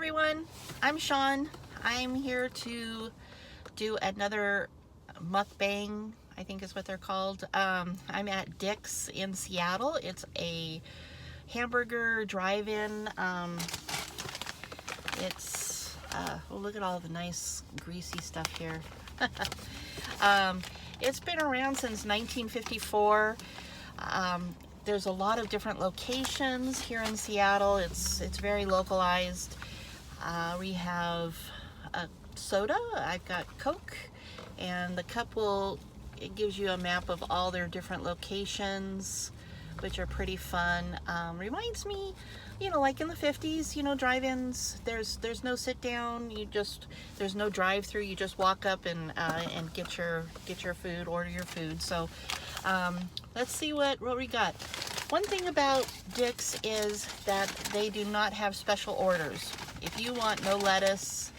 everyone, I'm Sean. I'm here to do another mukbang, I think is what they're called. I'm at Dick's in Seattle. It's a hamburger drive-in. Oh, look at all the nice greasy stuff here. It's been around since 1954. There's a lot of different locations here in Seattle. It's very localized. We have a soda. I've got Coke, and the cup it gives you a map of all their different locations, which are pretty fun. Reminds me, like in the 50s, drive-ins, there's no sit down, there's no drive-through, you just walk up and get your food, order your food. So let's see what we got. One thing about Dick's is that they do not have special orders. If you want no lettuce,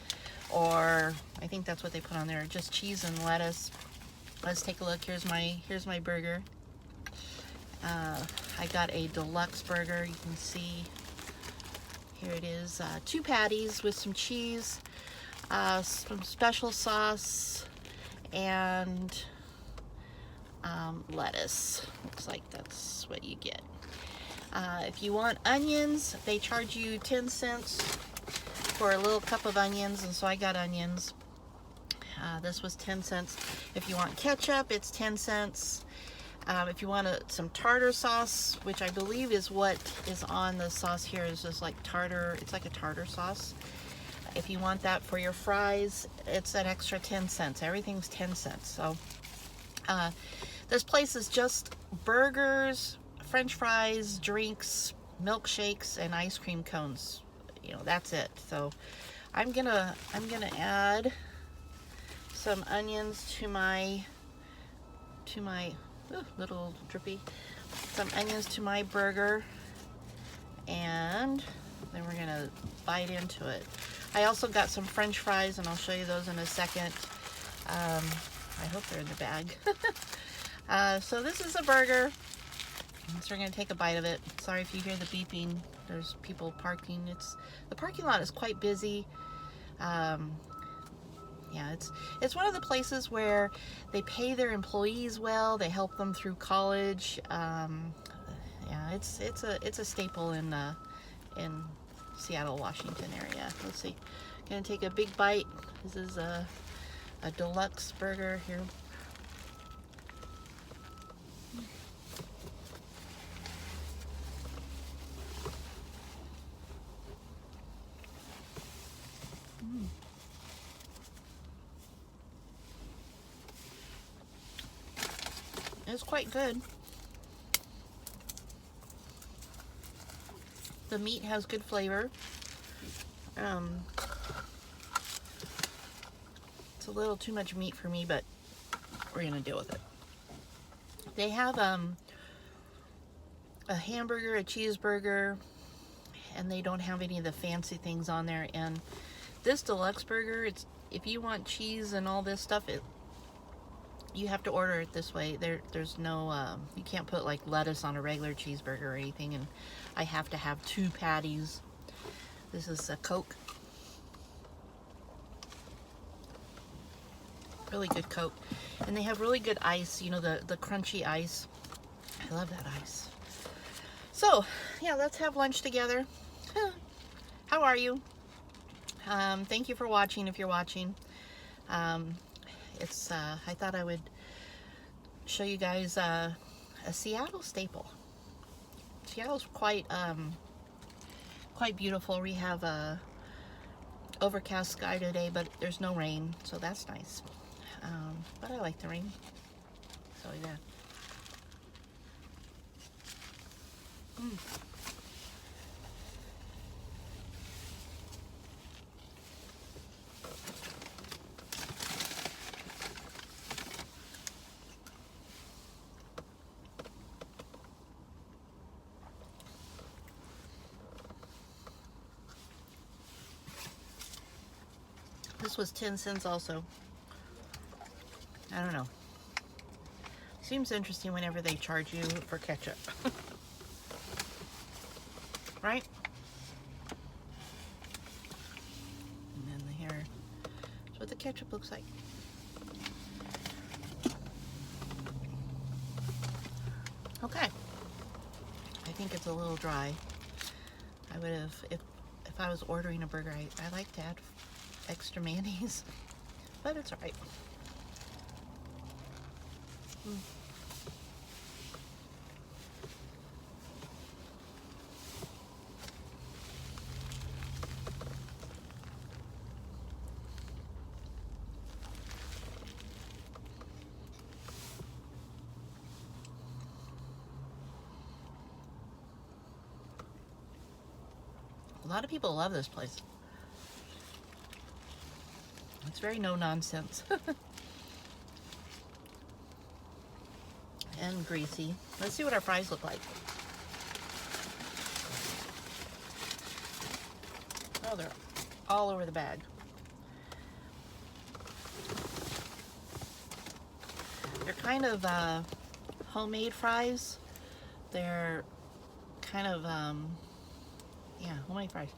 or I think that's what they put on there, just cheese and lettuce. Let's take a look. Here's my burger. I got a deluxe burger. You can see here it is. 2 patties with some cheese, some special sauce, and lettuce. Looks like that's what you get. If you want onions, they charge you 10 cents for a little cup of onions, and so I got onions. This was 10 cents. If you want ketchup, it's 10 cents. If you want some tartar sauce, which I believe is what is on the sauce here, is just like tartar. It's like a tartar sauce. If you want that for your fries, it's an extra 10 cents. Everything's 10 cents. So this place is just burgers, French fries, drinks, milkshakes, and ice cream cones. That's it. So I'm gonna add some onions to my little drippy, some onions to my burger, and then we're gonna bite into it. I also got some French fries, and I'll show you those in a second. I hope they're in the bag. So this is a burger, so we're gonna take a bite of it. Sorry if you hear the beeping. There's people parking. The parking lot is quite busy. Yeah, it's one of the places where they pay their employees well. They help them through college. Yeah, it's a staple in Seattle, Washington area. Let's see. Gonna take a big bite. This is a deluxe burger here. It's quite good. The meat has good flavor. It's a little too much meat for me, but we're gonna deal with it. They have a hamburger, a cheeseburger, and they don't have any of the fancy things on there. And this deluxe burger, if you want cheese and all this stuff, you have to order it this way. There's no, you can't put like lettuce on a regular cheeseburger or anything, and I have to have 2 patties. This is a Coke. Really good Coke. And they have really good ice, the crunchy ice. I love that ice. So, yeah, let's have lunch together. How are you? Thank you for watching, if you're watching. I thought I would show you guys a Seattle staple. Seattle's quite beautiful. We have a overcast sky today, but there's no rain, so that's nice. But I like the rain. So yeah. This was 10 cents also. I don't know. Seems interesting whenever they charge you for ketchup. Right? ketchup looks like. Okay. I think it's a little dry. I would have, if I was ordering a burger, I like to add extra mayonnaise, but it's all right. A lot of people love this place. It's very no nonsense. And greasy. Let's see what our fries look like. Oh, they're all over the bag. They're kind of homemade fries. They're kind of yeah, homemade fries.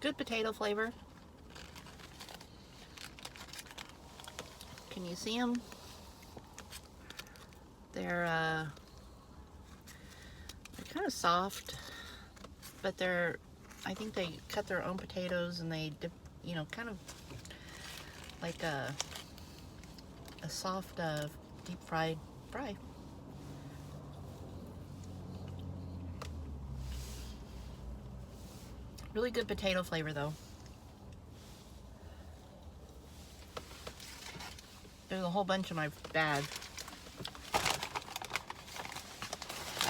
Good potato flavor. Can you see them? They're kind of soft, but I think they cut their own potatoes and they dip, you know, kind of like a soft deep fried fry. Really good potato flavor though. There's a whole bunch in my bag. I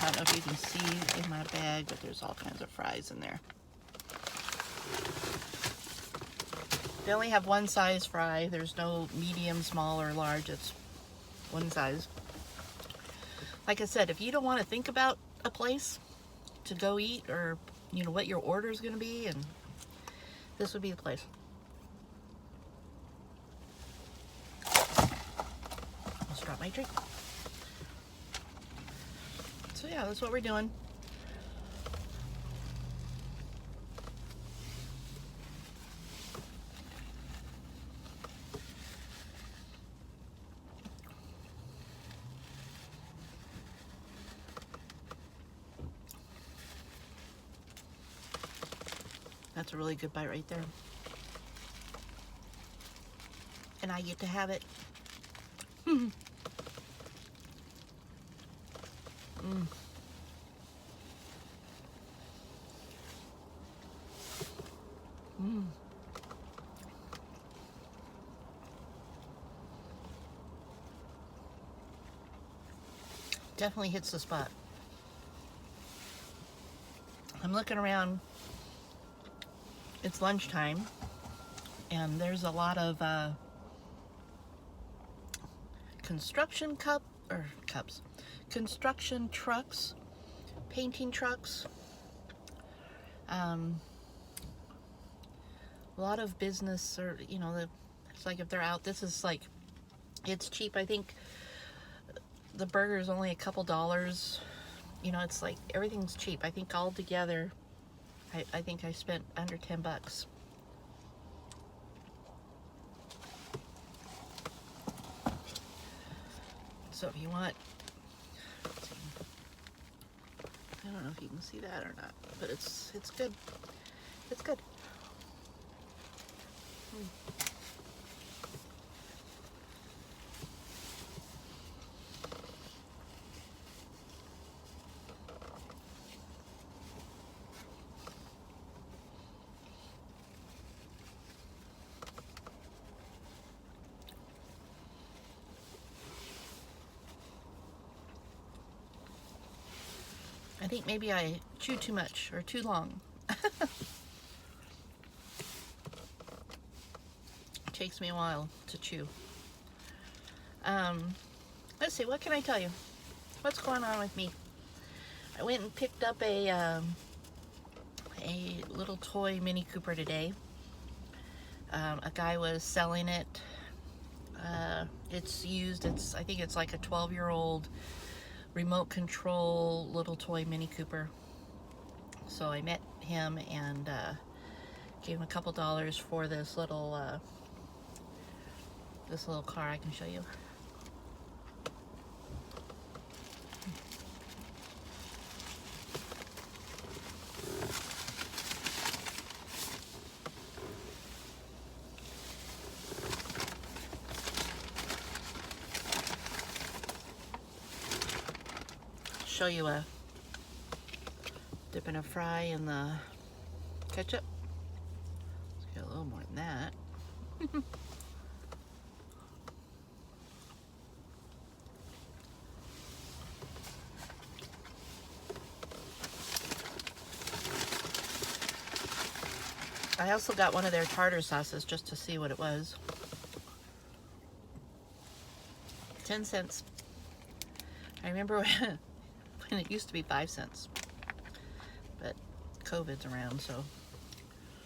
don't know if you can see in my bag, but there's all kinds of fries in there. They only have one size fry. There's no medium, small, or large. It's one size. Like I said, if you don't want to think about a place to go eat, or you know what your order is going to be, and this would be the place. Let's drop my drink. So yeah, that's what we're doing. That's a really good bite right there. And I get to have it. Mm. Mm. Definitely hits the spot. I'm looking around. It's lunchtime, and there's a lot of construction trucks, painting trucks, a lot of business, or you know, it's like if they're out, this is like, it's cheap. I think the burger is only a couple dollars. You know, it's like everything's cheap. I think all together, I think I spent under $10. So if you want, I don't know if you can see that or not, but it's good. It's good. I think maybe I chew too much or too long. It takes me a while to chew. Let's see, what can I tell you? What's going on with me? I went and picked up a little toy Mini Cooper today. A guy was selling it. It's used. I think it's like a 12-year-old remote control little toy Mini Cooper. So I met him and Gave him a couple dollars for this little car. I can show you. Show you a dip and a fry in the ketchup. Let's get a little more than that. I also got one of their tartar sauces just to see what it was. 10 cents. I remember when it used to be 5 cents, but COVID's around, so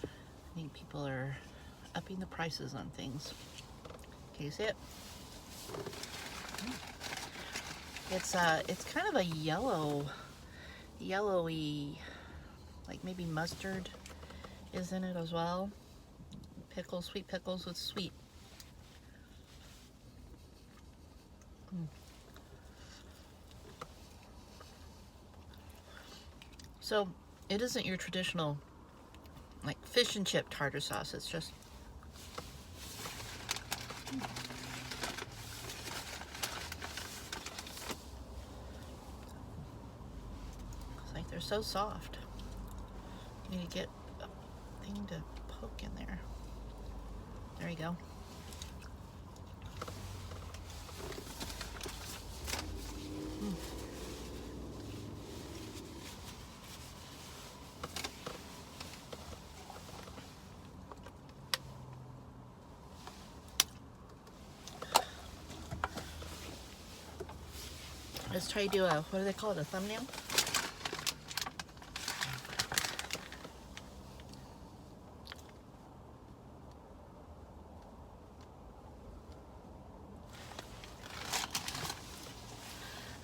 I think people are upping the prices on things. Can you see it? It's kind of a yellowy, like maybe mustard is in it as well. Pickles, sweet pickles with sweet. So it isn't your traditional like fish and chip tartar sauce. It's just it's like they're so soft. You need to get a thing to poke in there. There you go. Let's try to do a, what do they call it, a thumbnail?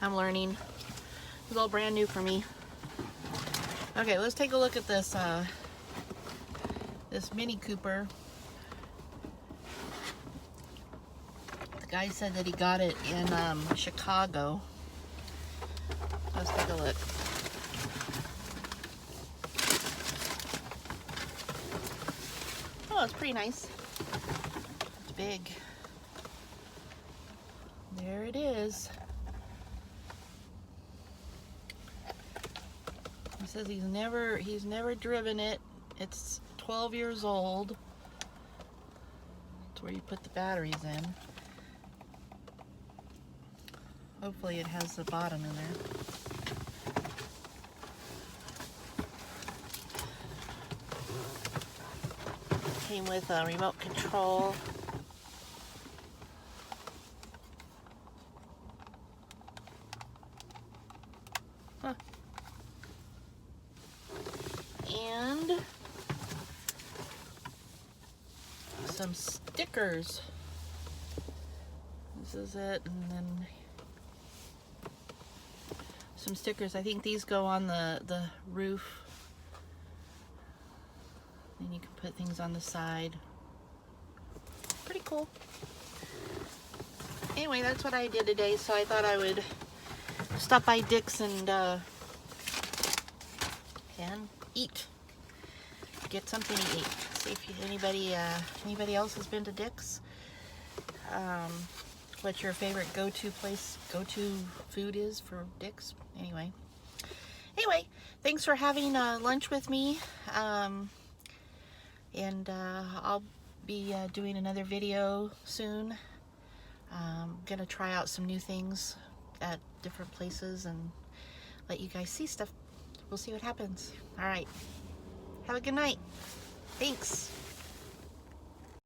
I'm learning. It's all brand new for me. Okay, let's take a look at this this Mini Cooper. The guy said that he got it in Chicago. Let's take a look. Oh, it's pretty nice. It's big. There it is. He says he's never driven it. It's 12 years old. That's where you put the batteries in. Hopefully it has the bottom in there. Came with a remote control. Huh. And some stickers. This is it, and then some stickers. I think these go on the roof. And you can put things on the side. Pretty cool. Anyway, that's what I did today, so I thought I would stop by Dick's and eat. Get something to eat. See if anybody else has been to Dick's. What your favorite go-to food is for Dick's. Anyway, thanks for having lunch with me. And I'll be doing another video soon. I'm gonna try out some new things at different places and let you guys see stuff. We'll see what happens. All right. Have a good night. Thanks.